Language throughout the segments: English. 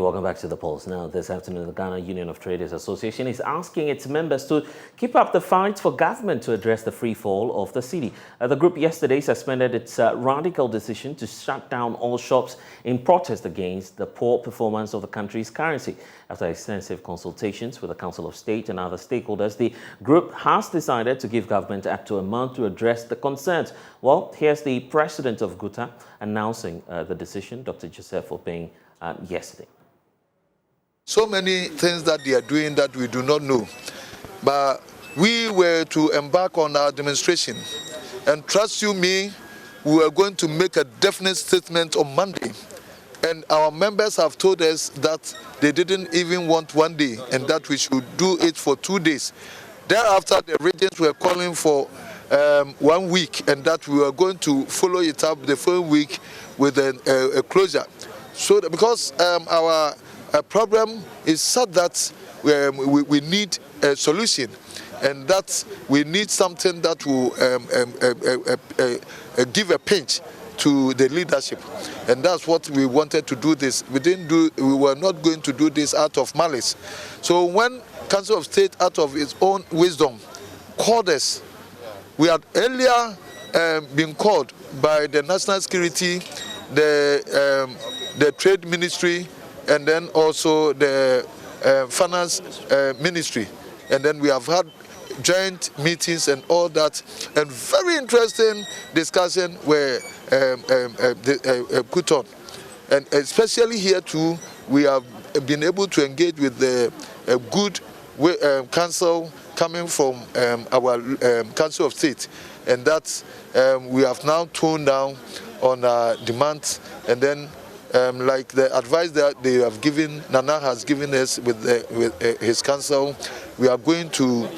welcome back to the Pulse. Now, this afternoon, the Ghana Union of Traders Association is asking its members to keep up the fight for government to address the free fall of the cedi. The group yesterday suspended its radical decision to shut down all shops in protest against the poor performance of the country's currency. After extensive consultations with the Council of State and other stakeholders, the group has decided to give government up to a month to address the concerns. Well, here's the president of GUTA announcing the decision, Dr. Joseph Openg, yesterday. So many things that they are doing that we do not know, but we were to embark on our demonstration, and trust you me, we are going to make a definite statement on Monday, and our members have told us that they didn't even want 1 day and that we should do it for 2 days. Thereafter, the regions were calling for 1 week, and that we were going to follow it up the following week with a closure. So because our problem is such that we need a solution, and that we need something that will give a pinch to the leadership, and that's what we wanted to do this. We were not going to do this out of malice. So when Council of State, out of its own wisdom, called us, we had earlier been called by the National Security, the Trade Ministry, and then also the Finance Ministry. And then we have had joint meetings and all that, and very interesting discussion were put on. And especially here too, we have been able to engage with the good counsel coming from our Council of State, and that we have now toned down on our demands, and then like the advice that they have given, Nana has given us with his council, we are going to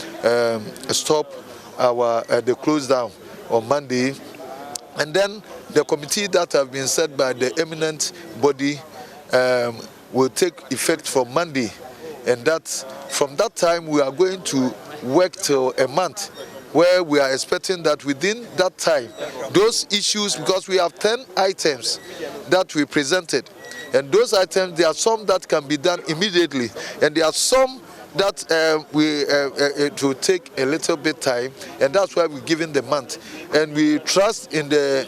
stop the close down on Monday, and then the committee that have been set by the eminent body will take effect from Monday, and that from that time we are going to work till a month, where we are expecting that within that time, those issues, because we have 10 items that we presented, and those items, there are some that can be done immediately, and there are some that it will take a little bit time, and that's why we're giving the month. And we trust in the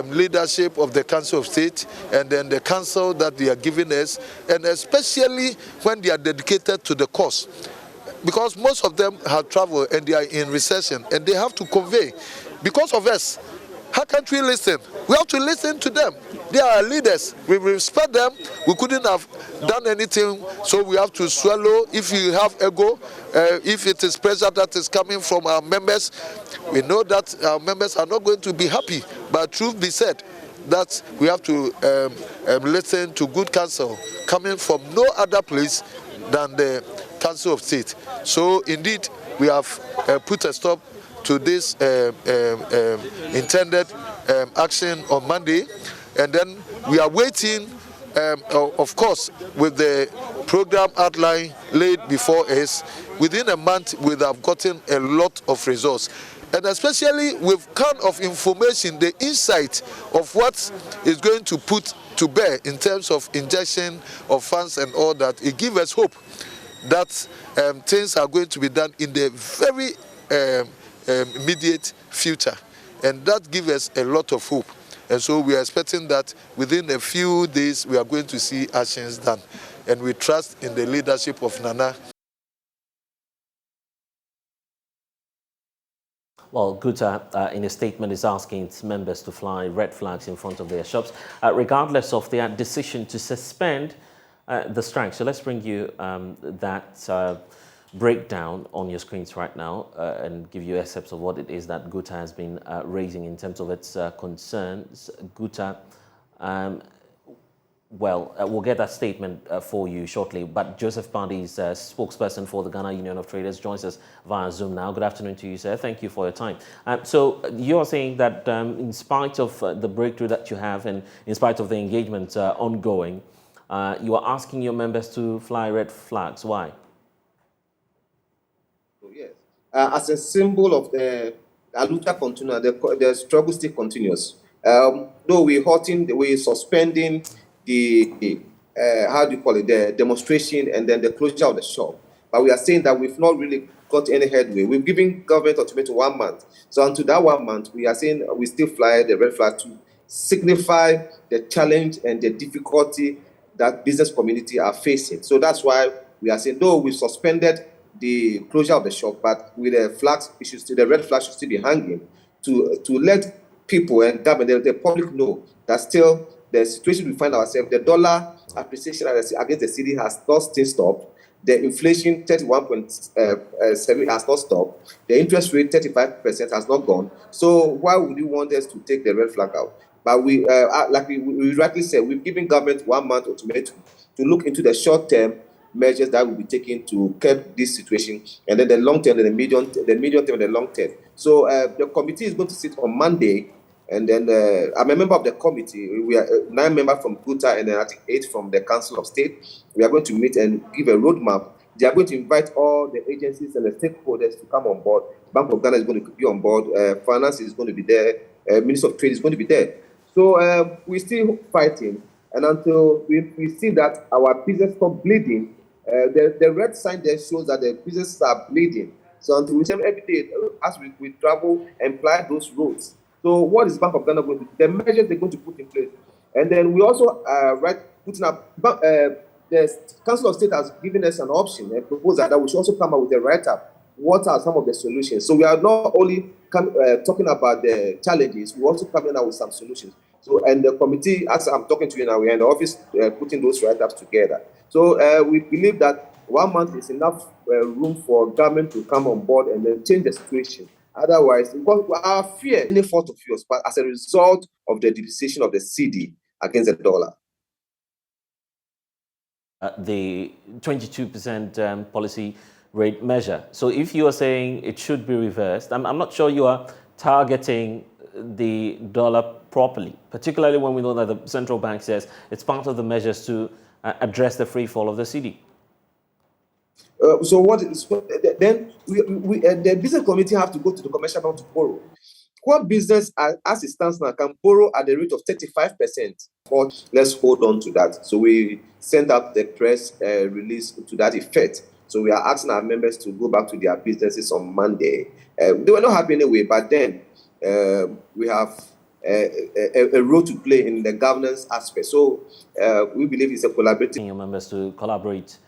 leadership of the Council of State, and then the council that they are giving us, and especially when they are dedicated to the cause. Because most of them have traveled and they are in recession, and they have to convey. Because of us, how can't we listen? We have to listen to them. They are our leaders. We respect them. We couldn't have done anything, so we have to swallow. If you have ego, if it is pressure that is coming from our members, we know that our members are not going to be happy. But truth be said, that we have to listen to good counsel coming from no other place than the Council of State. So indeed, we have put a stop to this intended action on Monday, and then we are waiting, of course, with the program outline laid before us. Within a month, we have gotten a lot of results, and especially with kind of information, the insight of what is going to put to bear in terms of injection of funds and all that. It gives us hope that things are going to be done in the very immediate future, and that gives us a lot of hope. And so we are expecting that within a few days we are going to see actions done, and we trust in the leadership of Nana. Well, GUTA, in a statement, is asking its members to fly red flags in front of their shops, regardless of their decision to suspend the strike. So let's bring you that breakdown on your screens right now and give you excerpts of what it is that GUTA has been raising in terms of its concerns. GUTA, we'll get that statement for you shortly, but Joseph Pardy's spokesperson for the Ghana Union of Traders joins us via Zoom now. Good afternoon to you, sir. Thank you for your time. So you're saying that in spite of the breakthrough that you have and in spite of the engagement ongoing, you are asking your members to fly red flags. Why? Yes. As a symbol of the lucha continua, the struggle still continues. Though we're suspending the how do you call it, the demonstration and then the closure of the shop. But we are saying that we've not really got any headway. We've given government ultimatum 1 month. So until that 1 month, we are saying we still fly the red flag to signify the challenge and the difficulty that business community are facing. So that's why we are saying, though we suspended the closure of the shop, but with the flags, the red flag should still be hanging to let people and government, the public know that still the situation we find ourselves, the dollar appreciation against the cedi has not still stopped. The inflation, 31.7 has not stopped. The interest rate, 35% has not gone. So why would you want us to take the red flag out? But we, like we rightly said, we've given government 1 month ultimatum to look into the short-term measures that will be taken to curb this situation, and then the long term, and the medium term, and the long term. So the committee is going to sit on Monday, and then I'm a member of the committee. We are 9 members from GUTA, and then I think 8 from the Council of State. We are going to meet and give a roadmap. They are going to invite all the agencies and the stakeholders to come on board. Bank of Ghana is going to be on board. Finance is going to be there. Minister of Trade is going to be there. So we're still fighting, and until we see that our business stop bleeding, the red sign there shows that the businesses are bleeding. So until we see every day, as we travel and ply those roads. So what is Bank of Ghana going to do? The measures they're going to put in place. And then we also putting up, the Council of State has given us an option, a proposal that we should also come up with a write-up. What are some of the solutions? So we are not only talking about the challenges, we're also coming out with some solutions. So, and the committee, as I'm talking to you now, we're in the office putting those write-ups together. So we believe that 1 month is enough room for government to come on board and then change the situation. Otherwise, because our fear, any fault of yours, but as a result of the depreciation of the cedi against the dollar. The 22% policy rate measure. So if you are saying it should be reversed, I'm not sure you are targeting the dollar properly, particularly when we know that the central bank says it's part of the measures to address the free fall of the cedi. So what is then? The business community have to go to the commercial bank to borrow. What business, as it stands now, can borrow at the rate of 35%? But let's hold on to that. So we sent out the press release to that effect. So we are asking our members to go back to their businesses on Monday. They were not happy anyway, but then we have a role to play in the governance aspect. So we believe it's a collaborative. Your members to collaborate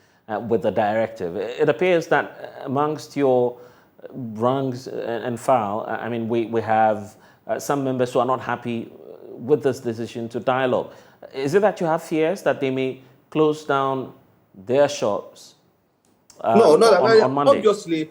with the directive. It appears that amongst your ranks and file, I mean, we have some members who are not happy with this decision to dialogue. Is it that you have fears that they may close down their shops on Monday?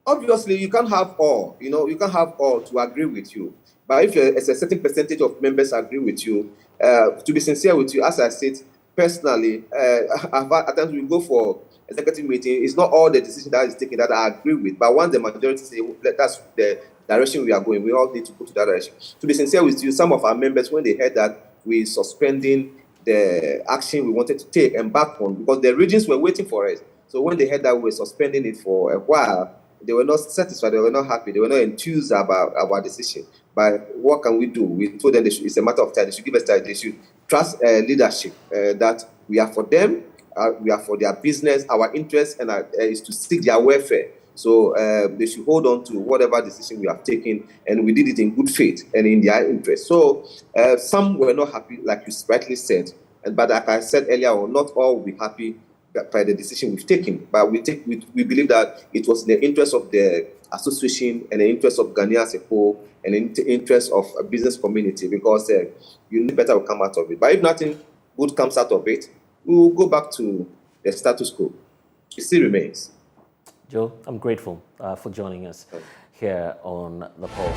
Obviously, you can't have all. You can't have all to agree with you. But if a certain percentage of members agree with you, to be sincere with you, as I said, personally, at times we go for executive meeting. It's not all the decision that is taken that I agree with, but once the majority say that's the direction we are going, we all need to go to that direction. To be sincere with you, some of our members, when they heard that we're suspending the action we wanted to take and back on, because the regions were waiting for us. So when they heard that we were suspending it for a while, they were not satisfied, they were not happy, they were not enthused about our decision. But what can we do? We told them it's a matter of time. They should give us time. They should trust leadership that we are for them, we are for their business. Our interest and is to seek their welfare. So they should hold on to whatever decision we have taken, and we did it in good faith and in their interest. So some were not happy, like you rightly said, but like I said earlier on, not all will be happy by the decision we've taken. But we believe that it was in the interest of the association and the interest of Ghana as a whole, and in the interest of a business community, because you know better will come out of it. But if nothing good comes out of it, we will go back to the status quo. It still remains. Joe, I'm grateful for joining us here on The Pulse.